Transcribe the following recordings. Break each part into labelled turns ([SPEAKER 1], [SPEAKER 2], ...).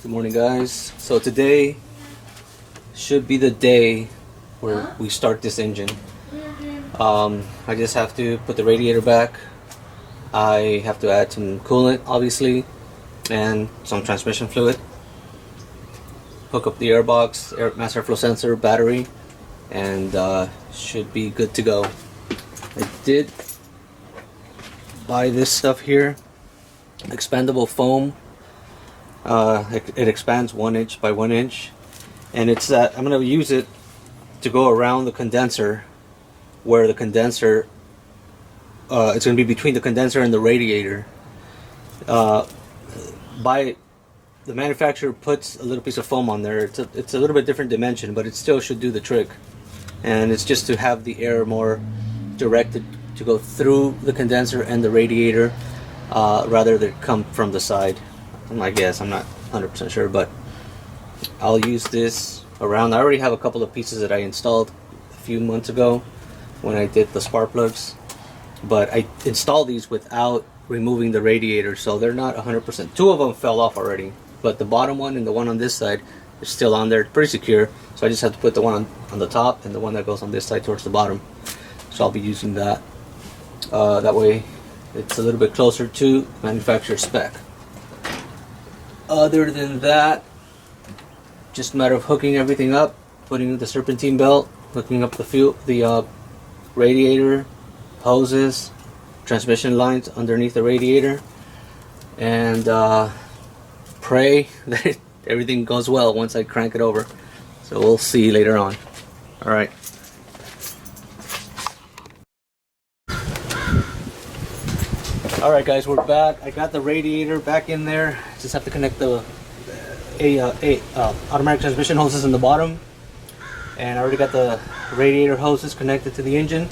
[SPEAKER 1] Good morning, guys. So today should be the day where we start this engine. I just have to put the radiator back. I have to add some coolant, obviously, and some transmission fluid. Hook up the airbox, mass airflow sensor, battery, and should be good to go. I did buy this stuff here, expandable foam. It expands 1 inch by 1 inch, and it's that I'm going to use it to go around the condenser, where the condenser it's going to be between the condenser and the radiator. By the manufacturer puts a little piece of foam on there. It's a little bit different dimension, but it still should do the trick. And it's just to have the air more directed to go through the condenser and the radiator, rather than come from the side. I guess I'm not 100% sure, but I'll use this around. I already have a couple of pieces that I installed a few months ago when I did the spark plugs, but I installed these without removing the radiator, so they're not 100%. Two of them fell off already, but the bottom one and the one on this side is still on there, pretty secure. So I just have to put the one on the top and the one that goes on this side towards the bottom. So I'll be using that. That way it's a little bit closer to manufacturer spec. Other than that, just a matter of hooking everything up, putting the serpentine belt, hooking up the radiator, hoses, transmission lines underneath the radiator, and pray that everything goes well once I crank it over. So we'll see later on. All right. Alright guys, we're back. I got the radiator back in there. Just have to connect the automatic transmission hoses in the bottom. And I already got the radiator hoses connected to the engine.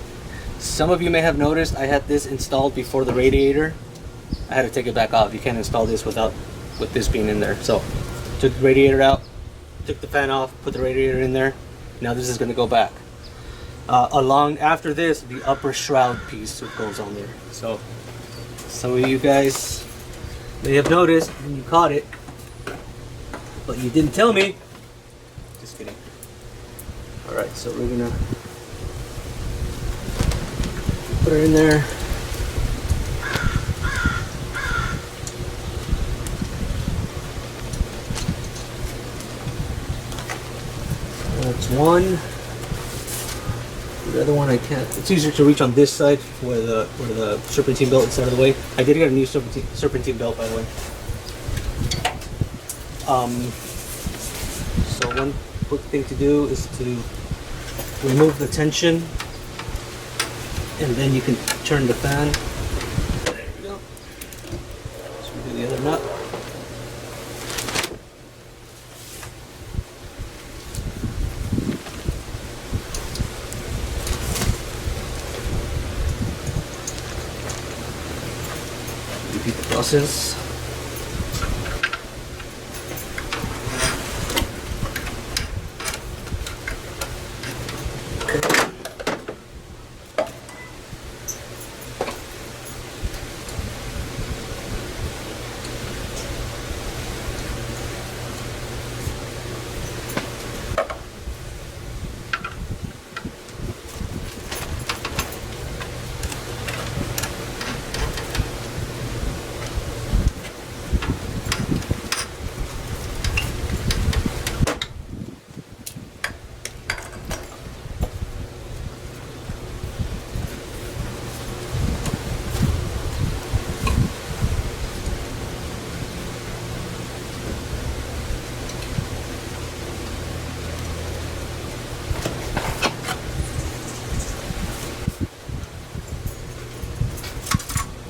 [SPEAKER 1] Some of you may have noticed I had this installed before the radiator. I had to take it back off. You can't install this with this being in there. So, took the radiator out, took the fan off, put the radiator in there. Now this is going to go back. Along after this, the upper shroud piece goes on there. So, some of you guys may have noticed when you caught it, but you didn't tell me. Just kidding. Alright, so we're gonna put her in there. That's one. The other one I can't. It's easier to reach on this side where the serpentine belt is out of the way. I did get a new serpentine belt, by the way. So one quick thing to do is to remove the tension, and then you can turn the fan. There we go. So we do the other nut. Repeat the process. Okay.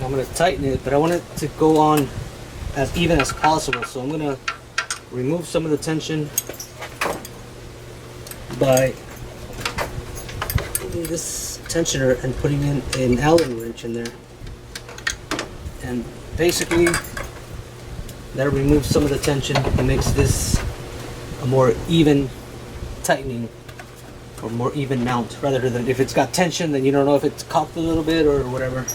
[SPEAKER 1] I'm going to tighten it, but I want it to go on as even as possible. So I'm going to remove some of the tension by taking this tensioner and putting in an Allen wrench in there. And basically, that removes some of the tension and makes this a more even tightening or more even mount, rather than if it's got tension, then you don't know if it's cocked a little bit or whatever.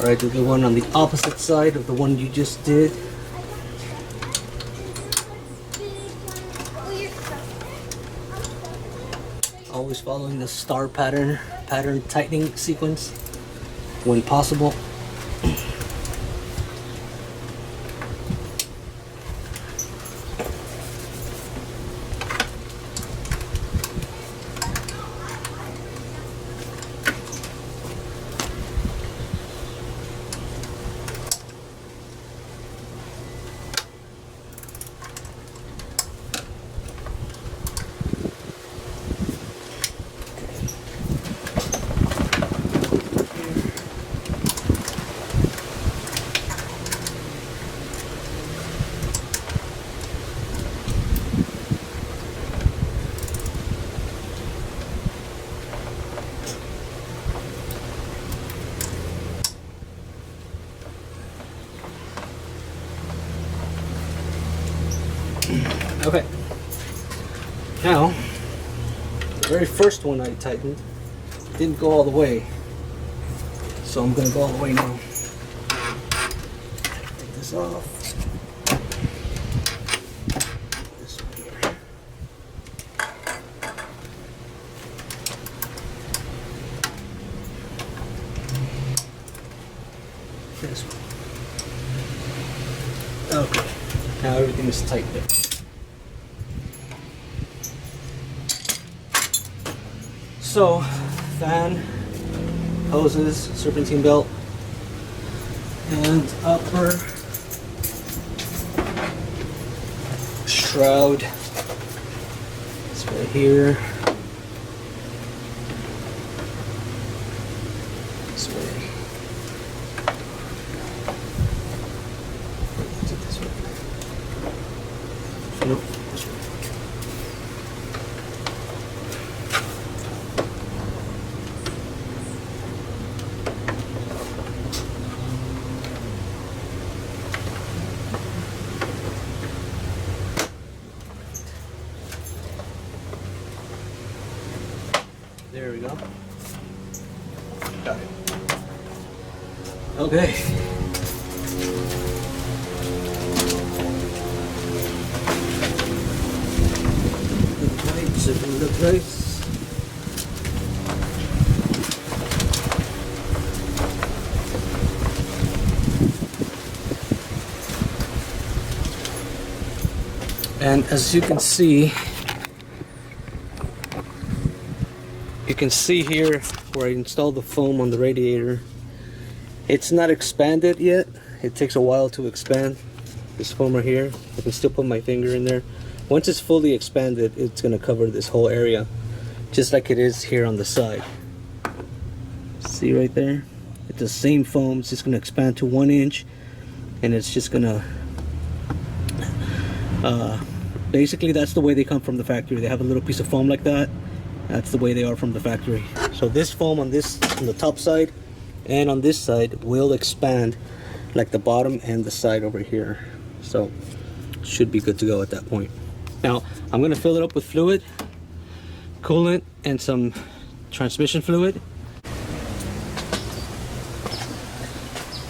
[SPEAKER 1] Try to do the one on the opposite side of the one you just did. Always following the star pattern tightening sequence when possible. Okay, now the very first one I tightened didn't go all the way, so I'm gonna go all the way now. Take this off. This one here. This one. Okay, now everything is tight there. So, fan, hoses, serpentine belt, and upper shroud. It's right here. This way. Is it this way? Nope. This way. There we go. Got it. Okay. The place. And as you can see here where I installed the foam on the radiator, it's not expanded yet. It takes a while to expand. This foam right here, I can still put my finger in there. Once it's fully expanded, it's going to cover this whole area, just like it is here on the side. See right there? It's the same foam. It's just going to expand to 1 inch, and it's just going to basically, that's the way they come from the factory. They have a little piece of foam like that. That's the way they are from the factory. So this foam on the top side and on this side will expand like the bottom and the side over here. So should be good to go at that point. Now I'm gonna fill it up with fluid, coolant, and some transmission fluid.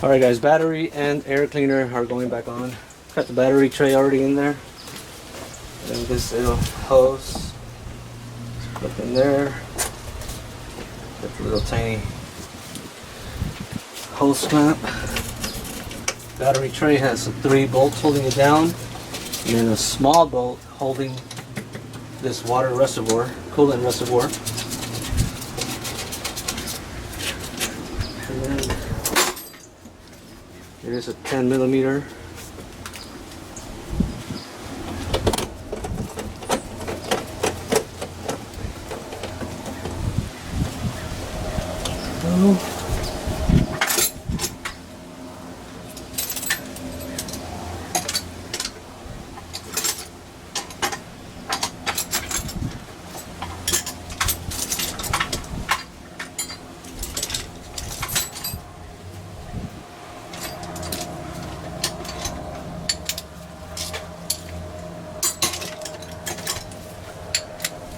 [SPEAKER 1] All right guys, battery and air cleaner are going back on. Got the battery tray already in there. And this little hose, put in there. Got the little tiny hose clamp. Battery tray has 3 bolts holding it down, and then a small bolt holding this water reservoir, coolant reservoir. And then there's a 10mm.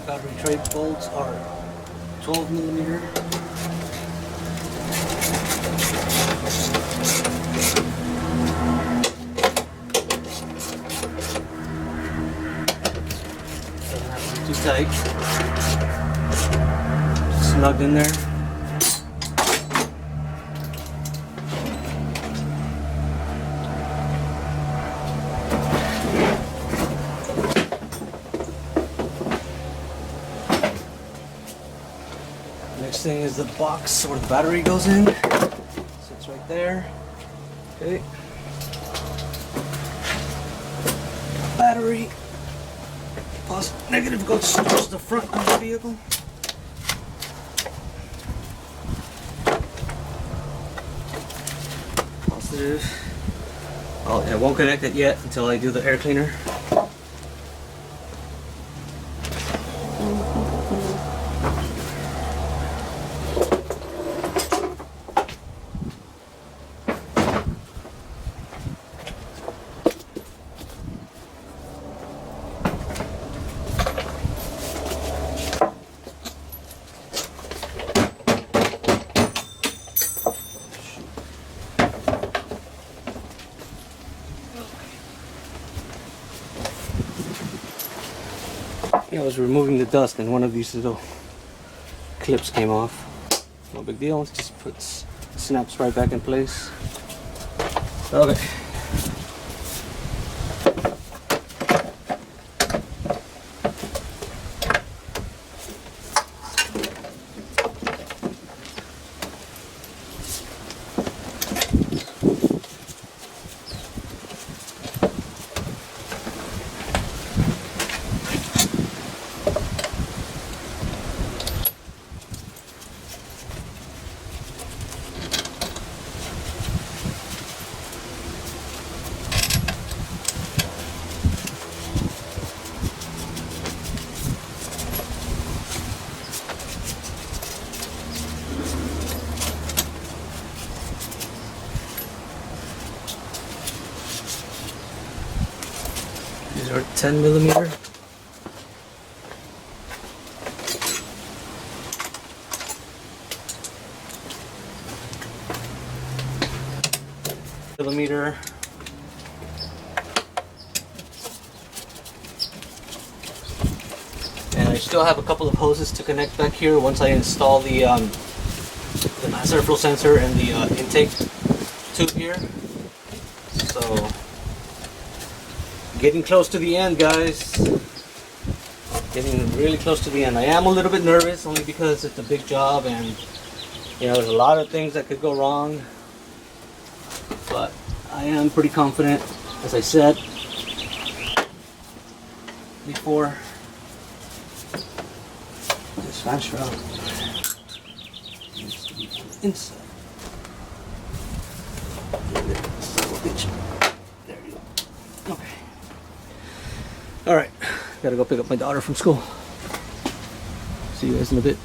[SPEAKER 1] Battery tray bolts are 12mm. It's tight. Snugged in there. Next thing is the box where the battery goes in. Sits right there. Okay. Battery. Positive, negative goes towards the front of the vehicle. Positive. Oh, I won't connect it yet until I do the air cleaner. I was removing the dust and one of these little clips came off. No big deal, it just snaps right back in place. Okay. These are 10mm. Millimeter. And I still have a couple of hoses to connect back here once I install the mass airflow sensor and the intake tube here. So getting close to the end, guys. Getting really close to the end. I am a little bit nervous only because it's a big job and you know there's a lot of things that could go wrong. But I am pretty confident, as I said before. This fan shroud needs to be on the inside. There you go. Okay. Alright, gotta go pick up my daughter from school. See you guys in a bit.